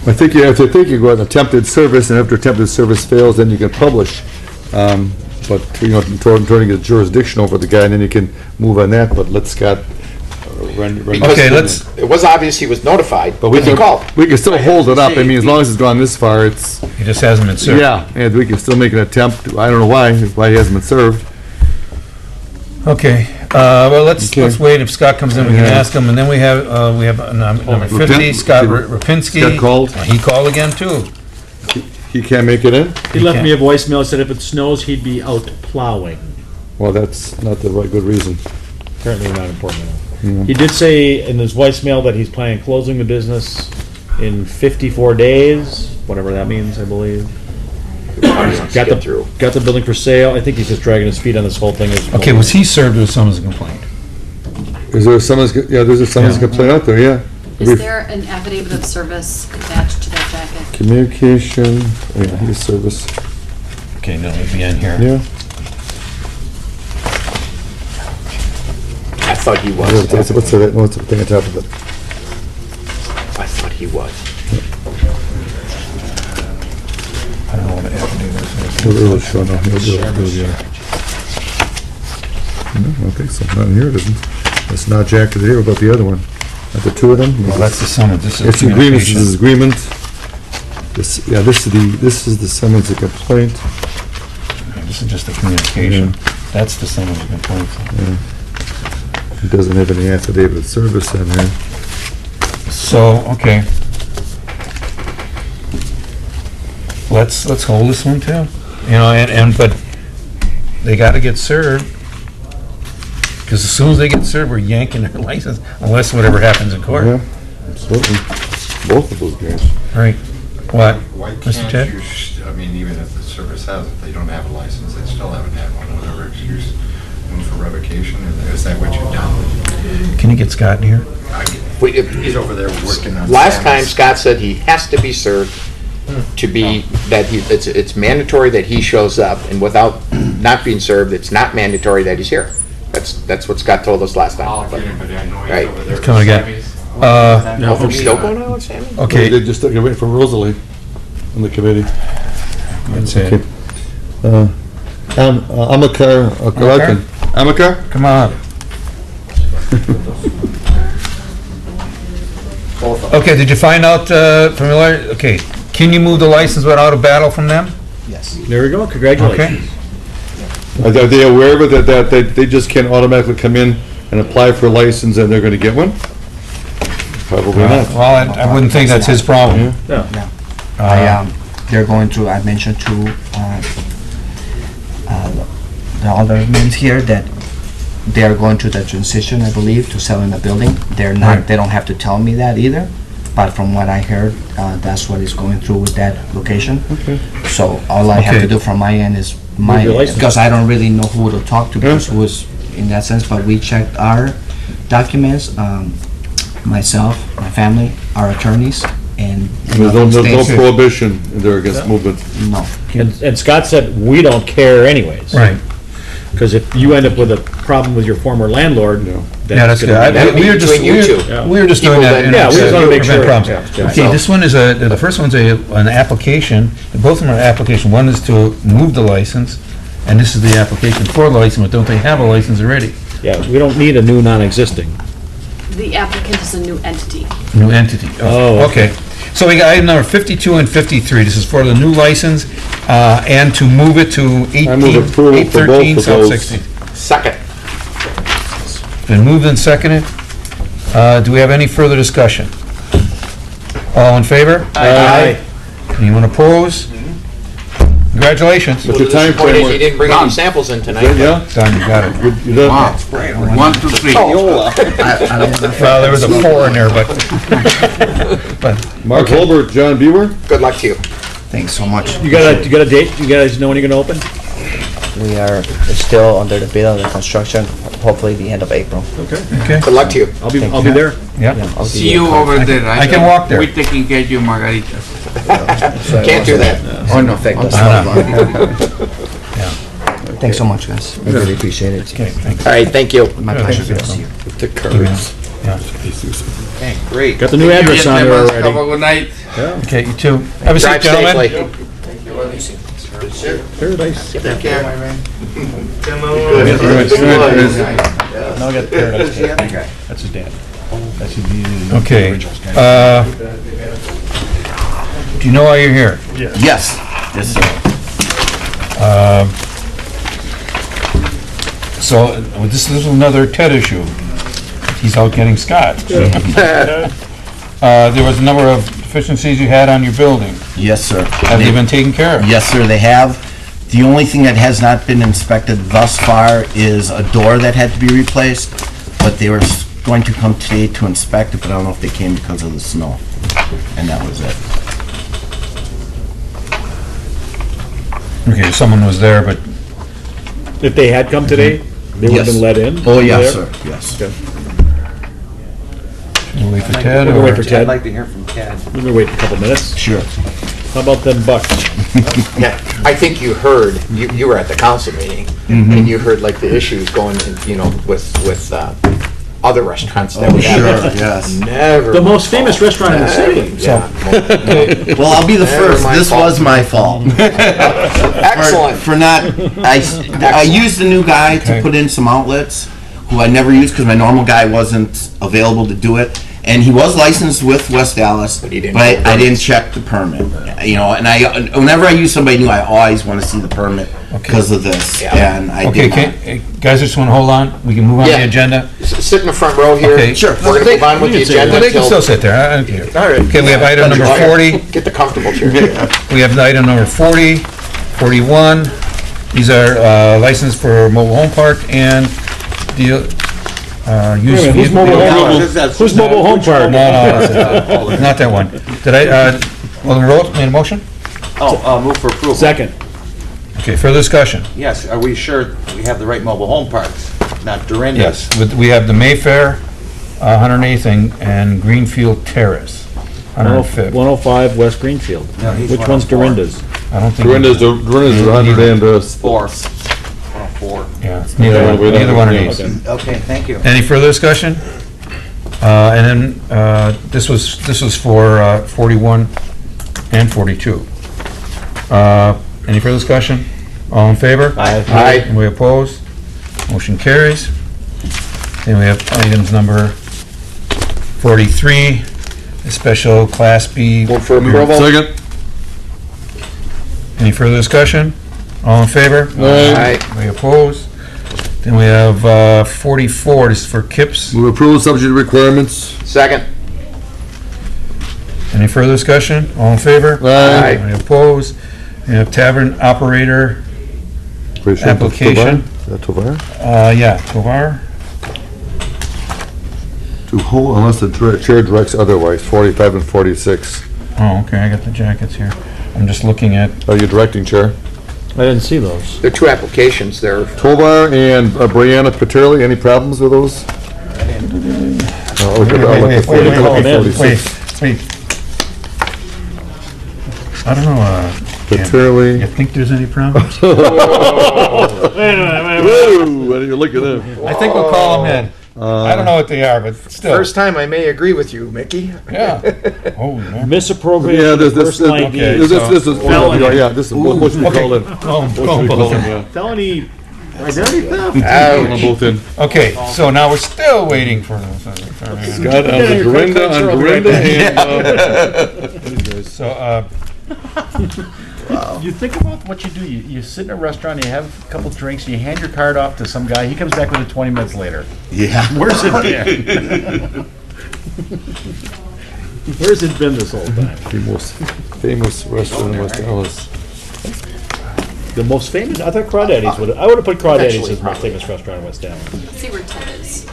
I think you have to, you go on attempted service, and after attempted service fails, then you can publish. but, trying to get jurisdiction over the guy, and then you can move on that, but let Scott run. Because Okay, let's- it was obvious he was notified, But we but he called. can still hold it up, I mean, as long as it's gone this far, it's, He just hasn't been served. yeah, and we can still make an attempt, I don't know why he hasn't been served. Okay, well, let's Okay. wait, if Scott comes in, we can Yeah. ask him, and then we have number 50, Scott Rapinski. Scott called. He called again, too. He can't make it in? He left me a voicemail, said if it snows, he'd be out plowing. Well, that's not the right, good reason. Apparently not important enough. Yeah. He did say in his voicemail that he's planning on closing the business in 54 days, whatever that means, I believe. Got the building for sale. I think he's just dragging his feet on this whole thing. Okay, was he served with someone's complaint? Is there someone's, there's a someone's Yeah. complaint out there, yeah. Is there an affidavit of service attached to that jacket? Communication, his service, Okay, no, it'll be in here. yeah. I thought he was. What's the thing on top of it? I thought he was. I don't know what an affidavit is. It'll show now. No, I don't think so, not in here, it isn't. It's not Jack to here, about the other one. Not the two of them? Well, that's the summons, this is It's agreement, this communication. is agreement. This is the summons of complaint. This is just a communication. That's the summons of complaint. It doesn't have any affidavit of service on here. So, okay. Let's hold this one too. You know, but they gotta get served. Because as soon as they get served, we're yanking their license, unless whatever happens in court. Yeah, absolutely. Both of those guys. Right. What? Why Mr. can't Ted? you, I mean, even if the service has it, they don't have a license, they still haven't had one, whatever excuse, move for revocation, or is that what you've done? Can you get Scott in here? He's over there working on. Last time Scott said he has to be served to be, that it's mandatory that he shows up, and without not being served, it's not mandatory that he's here. That's what Scott told us last I'll time. get him, but I know he's Right. over there. He's coming again. No, from still going on with Sammy? Okay. They just took it away from Rosalie on the committee. That's it. Okay. Amakar Karakin. Amakar? Come on. Okay, did you find out from the lawyer? Okay, can you move the license without a battle from them? Yes. There we go, congratulations. Are they aware of it, that they just can't automatically come in and apply for a license and they're gonna get one? Probably not. Well, I wouldn't think that's his problem. No. They're going through, I mentioned to the other men here that they are going through the transition, I believe, to selling the building. They're not, Right. they don't have to tell me that either, but from what I heard, that's what is going through with that location. Okay. So all I have Okay. to do from my end is Move your license. because I don't really know who to talk to, because who is in that sense, but we checked our documents, myself, my family, our attorneys, and There's no nothing states- prohibition there against movement. No. And Scott said, we don't care anyways. Right. Because if you end up with a problem with your former landlord, No. Yeah, that's good. That'd be We were just, between you two. we were just doing that. in- Yeah, we just wanna make prevent sure. problems. Yeah. Okay, this one is the first one's an application, both of them are application. One is to move the license, and this is the application for the license, but don't they have a license already? Yeah, we don't need a new non-existing. The applicant is a new entity. New entity. Oh, Okay. So we got item number 52 and 53. This is for the new license, and to move it to I move approval for both 813 of South those. 60th. Second. Been moved and seconded. Do we have any further discussion? All in favor? Aye. Anyone oppose? Congratulations. But the time Point frame is, he didn't bring any samples in tonight. Yeah? Done, you got it. You done? One, two, three. Well, there was a 4 in there, but Mark Holbert, John Beaver? Good luck to you. Thanks so much. You got a date? You guys know when you're gonna open? We are still under the bid of the construction, hopefully the end of April. Okay. okay. Good luck to you. I'll be Thank you. there. Yeah. I'll give See a you call. over there, right? I can walk there. We're taking care of you, margaritas. Can't do that. Oh, no, thank you. Yeah. Thanks so much, guys. I really appreciate it. Okay, thanks. All right, thank you. My pleasure. Good to see you. The cards. Okay, great. Got the new address on there Have already. a good night. Okay, you too. Have a seat, Drive gentlemen. safely. Paradise. Take care. Now I got Paradise Cake. That's his dad. That's his Okay. Do you know why you're here? Yes. Yes, sir. So, this is another Ted issue. He's out getting scotch. There was a number of deficiencies you had on your building. Yes, sir. Have they been taken care of? Yes, sir, they have. The only thing that has not been inspected thus far is a door that had to be replaced, but they were going to come today to inspect it, but I don't know if they came because of the snow. And that was it. Okay, someone was there, but If they had come today, they would have Yes. been let in? Oh, Over yes, there? sir, yes. Okay. we'll wait for Ted, We'll wait or for Ted. I'd like to hear from Ted. We're gonna wait a couple minutes. Sure. How about them bucks? Yeah, I think you heard, you were at the council meeting, and you heard like the issues going, you know, with other restaurants that we have. Sure, yes. Never. The most famous restaurant in the city. Yeah. Well, I'll be the Never first. my This fault. was my fault. Excellent. For not, I used a new guy to put in some outlets, who I never used because my normal guy wasn't available to do it. And he was licensed with West Dallas, but he didn't I get the didn't check the permit. You know, and whenever I use somebody new, I always want to see the permit because of this. Yeah. And I Okay, did not. guys, just want to hold on. We can move on to Yeah. the agenda. Sit in the front row here. Okay. Sure. We're gonna move on with the agenda Well, they can still until. sit there. I don't care. All right. Okay, we have item number 40. Get the comfortable chair. We have item number 40, 41. These are license for mobile home park and deal, use. Who's mobile home? Who's mobile home park? No, not that one. Did Alderman Rhodes made a motion? Move for approval. Second. Okay, further discussion? Yes, are we sure we have the right mobile home parks, not Dorinda's? Yes, we have the Mayfair, 108th and Greenfield Terrace, 105th. 105 West Greenfield. No, he's Which one's 104. Dorinda's? I don't think. Dorinda's 100 and, 4. 4. Yeah, it's neither one of these. Okay, thank you. Any further discussion? And then, this was for 41 and 42. Any further discussion? All in favor? Aye. Anybody opposed? Motion carries. Then we have items number 43, a special Class B. Move for approval. Second. Any further discussion? All in favor? Aye. Anybody opposed? Then we have 44, this is for KIPS. Move approval subject to requirements. Second. Any further discussion? All in favor? Aye. Any opposed? We have tavern operator, application. Is that Tovar? Yeah, Tovar. To hold unless the chair directs otherwise, 45 and 46. Oh, okay, I got the jackets here. I'm just looking at, Are you directing, Chair? I didn't see those. There are two applications there. Tovar and Brianna Paterli, any problems with those? I'll look at 46. wait. I don't know, you Paterli. think there's any problems? Whoa, look at them. I think we'll call them in. I don't know what they are, but still. First time I may agree with you, Mickey. Yeah. Holy man. Misappropriation Yeah, of this, personal okay. ID. this is, Felony. yeah, this is, what should we call it? Both in. Yeah. Felony identity theft. Ouch. Both in. Okay, so now we're still waiting for Scott, Dorinda, and, So, You think about what you do. You sit in a restaurant, you have a couple drinks, you hand your card off to some guy, he comes back with it 20 minutes later. Yeah. Where's it been? Where's it been this whole time? the most famous restaurant in West Dallas. The most famous? I thought Crawdaddy's would. I would have put Crawdaddy's as the most famous restaurant in West Dallas. Let's see where Ted is.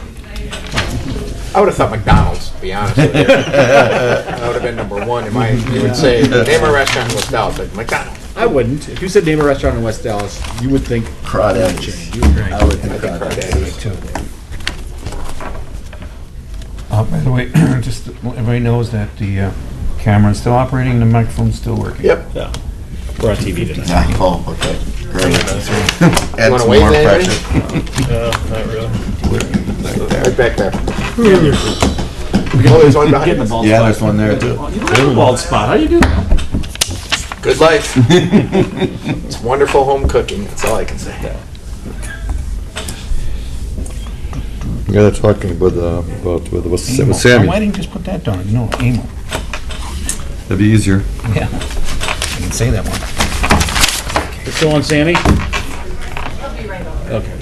I would have thought McDonald's, to be honest with you. That would have been number one. You would say, name a restaurant in West Dallas, like McDonald's. I wouldn't. If you said name a restaurant in West Dallas, you would think Crawdaddy's. You would think. I would think Crawdaddy's. too. By the way, just everybody knows that the camera's still operating, the microphone's still working. Yep. Yeah. We're on TV tonight. Yeah, oh, okay. Great. Add wanna some wave more to anybody? pressure. Not really. Right back there. Oh, there's one behind us. Yeah, there's one there too. You don't have a bald spot. How do you do that? Good life. It's wonderful home cooking, that's all I can say. We got talking with Amo. Sammy. Why didn't you just put that down? No, Amo. That'd be easier. Yeah. I can say that one. It's still on Sammy? Okay.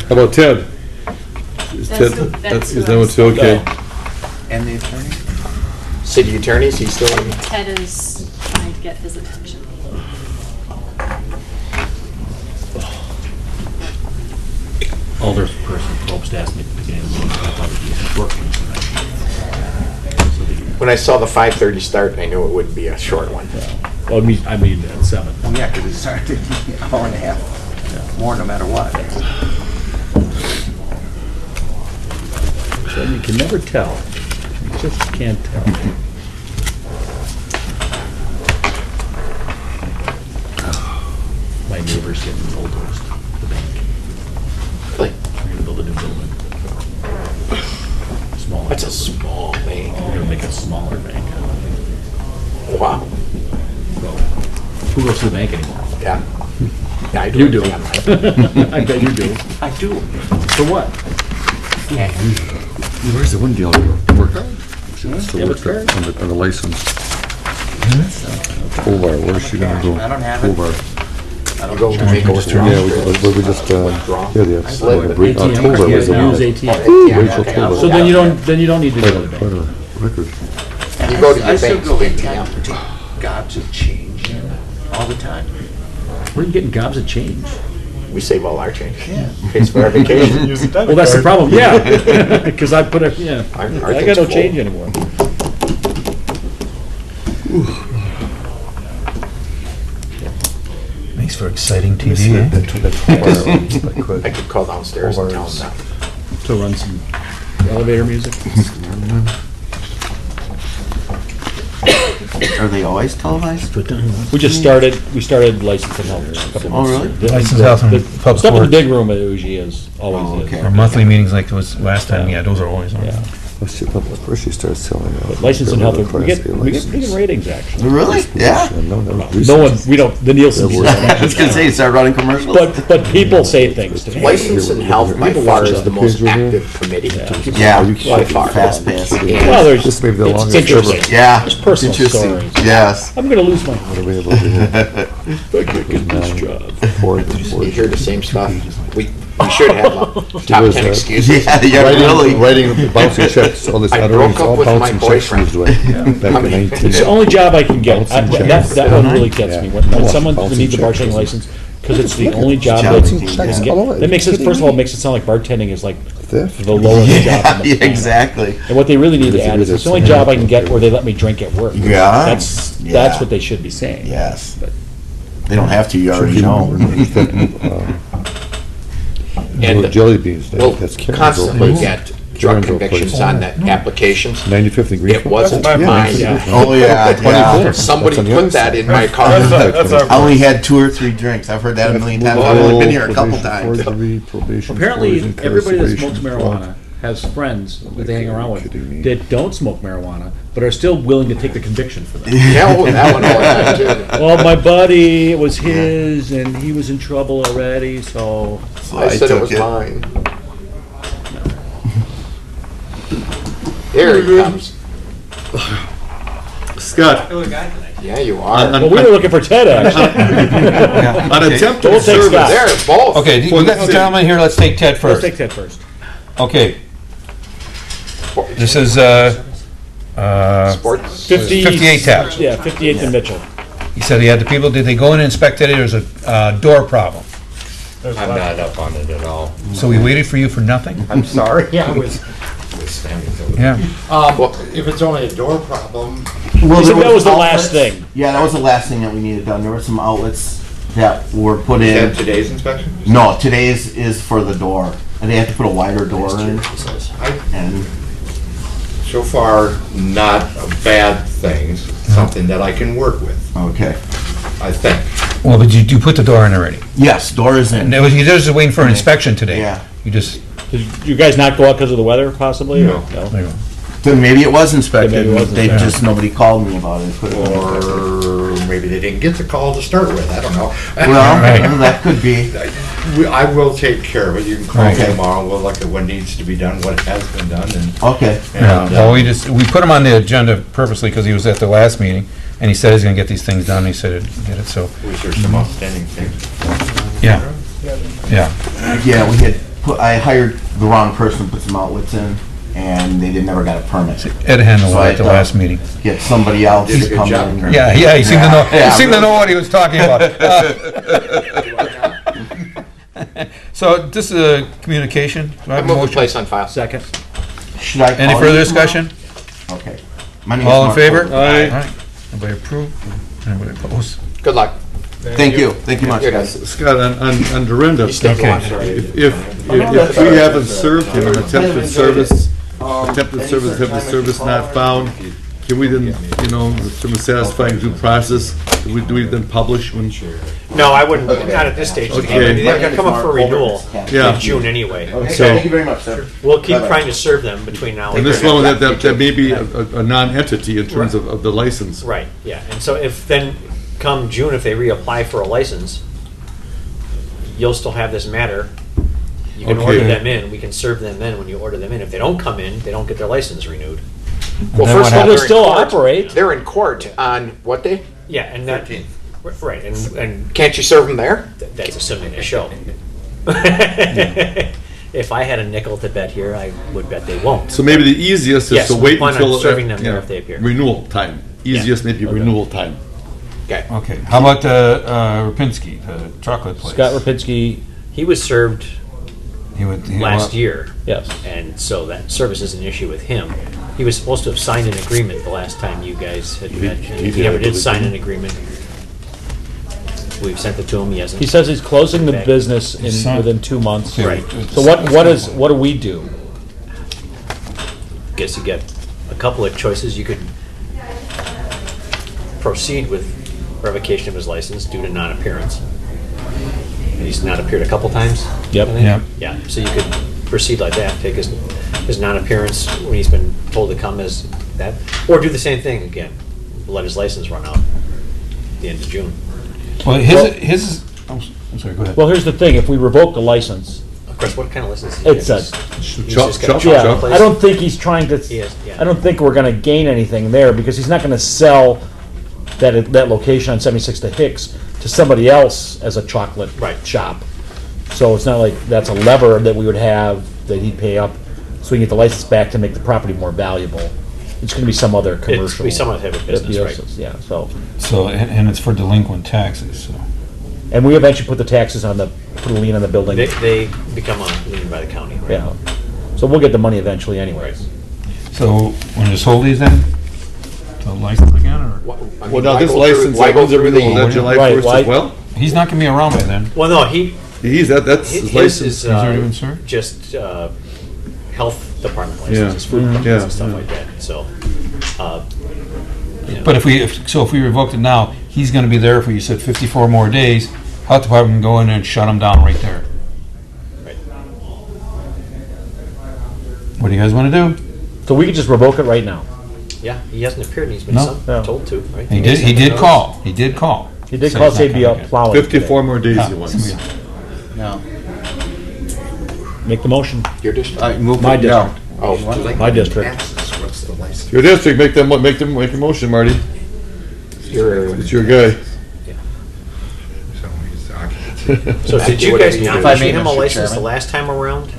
How about Ted? Is Ted, is that one too okay? And the attorney? City attorneys, he's still in. Ted is trying to get his attention. Alderperson Probst asked me at the beginning of the meeting if I thought he was working tonight. When I saw the 5:30 start, I knew it wouldn't be a short one. Well, I mean at 7. Oh, yeah, because it started an hour and a half more no matter what. So you can never tell. You just can't tell. My neighbor's getting bulldozed, the bank. Really? We're gonna build a new building. Small. That's a small bank. We're gonna make a smaller bank. Wow. Who goes to the bank anymore? Yeah. Yeah, I do. You do. I I bet you do. I do. For what? Where's the wind deal? Work out? Still Yeah, worked but out on the license. Toll bar, where's she gonna go? I don't have Toll it. bar. You go to make a withdrawal. Yeah, we just, yeah, the, ATM. Toll bar was Yeah, the use ATM. Rachel okay. told us. So then you don't need to go to the Quite bank. a record. You go to I your still bank's go in ATM. to gobs of change all the time. Where are you getting gobs of change? We save all our change. Yeah. Pays for our vacation. Well, that's the problem, yeah. Because I put Our I got thing's no full. change anymore. Makes for exciting Let me TV, see eh? that toll bar, if I could. I could call downstairs and tell them that. To run some elevator music. Are they always televised? We started licensing help a couple Oh, months. really? The- License health and the public Stuff in the works. big room, it usually is, always Oh, is. okay. Or monthly meetings like it was last time, yeah, those are always on. Yeah. First she starts selling. But license and health, we get pretty good ratings, actually. Really? Yeah? No, that was No recent. one, we don't, the Nielsen. I was gonna say, you start running commercials? But people say things to me. License and health by far is the most active committee. Yeah, By far. fast pass. Well, there's, This may be the it's longest interesting. Yeah. It's personal Interesting. stories. Yes. I'm gonna lose my, What do we have over here? I can't get this job. Four. You hear the same stuff. We should have a top 10 excuses. Yeah, yeah, really. Writing bouncing checks, all this, I I don't know, broke it's up all with my bouncing checks she was doing. Back in 19. It's the only job I can get. Bouncing That checks. one really gets me. When Yeah. someone Bouncing needs a checks. bartending license, because it's the only job Job that bouncing you checks. can get. Oh, That makes it, kidding first of all, me? it makes it sound like bartending is like Theft. the lowest job Yeah, on the yeah, planet. exactly. And what they really need to Because add is it it's is the only so job I can get where they let me drink at work. Yeah. That's Yeah. what they should be saying. Yes. They don't have to, you already know. And the- Jelly beans, We'll that's Karen's constantly old place. get drug Karen's old convictions place. on the applications. 95th and Greenfield. It wasn't Yeah, mine. Yeah. Oh, yeah, yeah. 24. Somebody That's on the put other that side. in my car. I only had 2 or 3 drinks. I've heard that a million times. I've only been here a couple times. Apparently, everybody that smokes marijuana has friends that they hang around Kidding me. with that don't smoke marijuana, but are still willing to take the conviction for them. That one all the time, too. Well, my buddy, it was his, and he was in trouble already, so. So I said it took was mine. Here he comes. Scott, Yeah, you are. Well, we were looking for Ted, actually. on attempted We'll take service. Scott. They're both. Okay, we got the gentleman here, let's take Ted Let's first. take Ted first. Okay. This is, Sports. 58 taps. Yeah, 58th and Mitchell. He said he had the people, did they go in and inspect it, there's a door problem. I'm not up on it at all. So we waited for you for nothing? I'm sorry. Yeah, I was standing over there. Yeah. If it's only a door problem, Well, He said there that was the outlets. last thing. Yeah, that was the last thing that we needed done. There were some outlets that were put is in. that today's inspection? No, today's is for the door. And they have to put a wider door in. And So far, not a bad thing, something that I can work with, okay. I think. Well, but you put the door in already. Yes, door is in. And you just waiting for an inspection today. Yeah. You just, Did you guys not go out because of the weather, possibly? or No. there you go. Then maybe it was inspected. Maybe it was They inspected. just, nobody called me about it. Put it in. Or maybe they didn't get the call to start with, I don't know. Well, that could be. I will take care of it, you can call me Okay. tomorrow, we'll look at what needs to be done, what has been done, and. Okay. Yeah, and, well, we put him on the agenda purposely because he was at the last meeting, and he said he's gonna get these things done, and he said he'd get it, so, Was there some outstanding things? yeah. Yeah, Yeah, I hired the wrong person to put some outlets in, and they never got a permit. Ed handled So it I at the thought- last meeting. Get somebody else Did a to good come job. in. Yeah, he seemed to know, Yeah, he seemed to really. know what he was talking about. So, this is a communication. Do I I have a move the motion? place on file. Second. Should I Any call further you tomorrow? discussion? Okay. My name is All in Mark favor? Holden. Aye. Everybody approve? Anybody opposed? Good luck. Thank you. Thank you much, You're guys. Scott, on Dorinda, You stay Okay. on, sorry. if we haven't served him, an attempted service not found, can we then, from a satisfying due process, do we then publish when? No, I wouldn't, not at this stage. Okay. They're gonna come up for renewal Yeah. in June anyway. Okay, So thank you very much, sir. we'll keep Bye-bye. trying to serve them between now and And then. this one, that may be a non-entity in terms of the license. Right, yeah. And so if then, come June, if they reapply for a license, you'll still have this matter. You can Okay. order them in, we can serve them then when you order them in. If they don't come in, they don't get their license renewed. Well, then first what of all, happens? they're They'll still in court. operate. They're in court on what day? Yeah, and that, right, and Can't you serve them there? that's assuming they show. If I had a nickel to bet here, I would bet they won't. So maybe the easiest is Yes, to we wait plan on until. serving them there if they appear. Renewal time. Easiest maybe renewal time. Okay. Okay, how about Rapinski, the chocolate place? Scott Rapinski, He was served He last year. yes. And so that service is an issue with him. He was supposed to have signed an agreement the last time you guys had met. he He never did, I did sign believe. an agreement. We've sent it to him, he hasn't. He says he's closing the Back. business Son. within 2 months. Right. So what do we do? Guess you get a couple of choices. You could proceed with revocation of his license due to non-appearance. He's not appeared a couple times? Yep. I think? Yep. Yeah, so you could proceed like that, take his non-appearance when he's been told to come as that, or do the same thing again, let his license run out at the end of June. Well, his, oh, I'm sorry, go ahead. Well, here's the thing, if we revoke the license, Of course, what kind of license? it's a, He's Chop, just got chop, a chocolate chop. place? I don't think he's trying to, He is, yeah. I don't think we're gonna gain anything there, because he's not gonna sell that location on 76 to Hicks to somebody else as a chocolate Right. shop. So it's not like that's a lever that we would have, that he'd pay up, so we can get the license back to make the property more valuable. It's gonna be some other commercial. It's be some other type of business, right? Yeah, so, So, and it's for delinquent taxes, so. and we eventually put a lien on the building. They become lien by the county, right? Yeah, so we'll get the money eventually anyways. So, want to just hold these then? The license again, or? Well, now this license, why go when's it through renewal? the? That July Right, 1st why- as well? He's not gonna be around by then. Well, no, That's his his license. is already been served? just health department Yeah, licenses, food yeah, licenses and stuff yeah. like that, so. You know. But if we revoked it now, he's gonna be there for, you said 54 more days. Health department can go in there and shut him down right there. Right. What do you guys wanna do? So we could just revoke it right now. Yeah, he hasn't appeared, and he's been No. No. told to, right? He did call. He did call. He did Said call, he's say not he'd be coming out again. plowing. 54 more days Yeah, he wants. it's gonna be- No. Make the motion. Your district? My district. Oh, too late. My district. What's the license? Your district, make a motion, Marty. Your- It's your guy. So he's occupancy. So did you Whatever guys you do. not If I issue may, him a Mr. license the Chairman. last time around?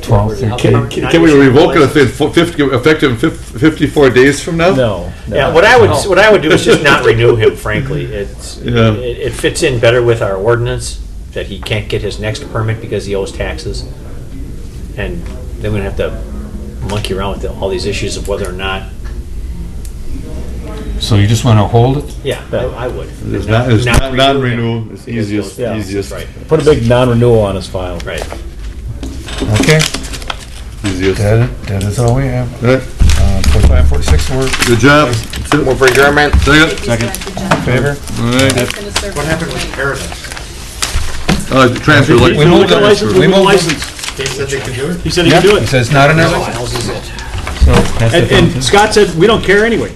12, Health 13. department not Can we issue him a revoke it license? effective 54 days from now? No. Yeah, what I would do is just not renew him, frankly. Yeah. It fits in better with our ordinance, that he can't get his next permit because he owes taxes. And then we'd have to monkey around with all these issues of whether or not, So you just wanna hold it? yeah, I would. It's Not renew him non-renewal, it's because he owes easiest, taxes, easiest, Right, Put a big non-renewal on his file. right. Okay. easiest. That is all we have. Right. 45, 46, we're Good job. That's it. Move for adjournment. Second. in favor? All right. What happened with Paradise? Transfer. We moved the license, we we moved the moved license. They said they could do it? He said he Yeah, could do he it. says not in there. So, that's the And Scott said, we don't care anyway.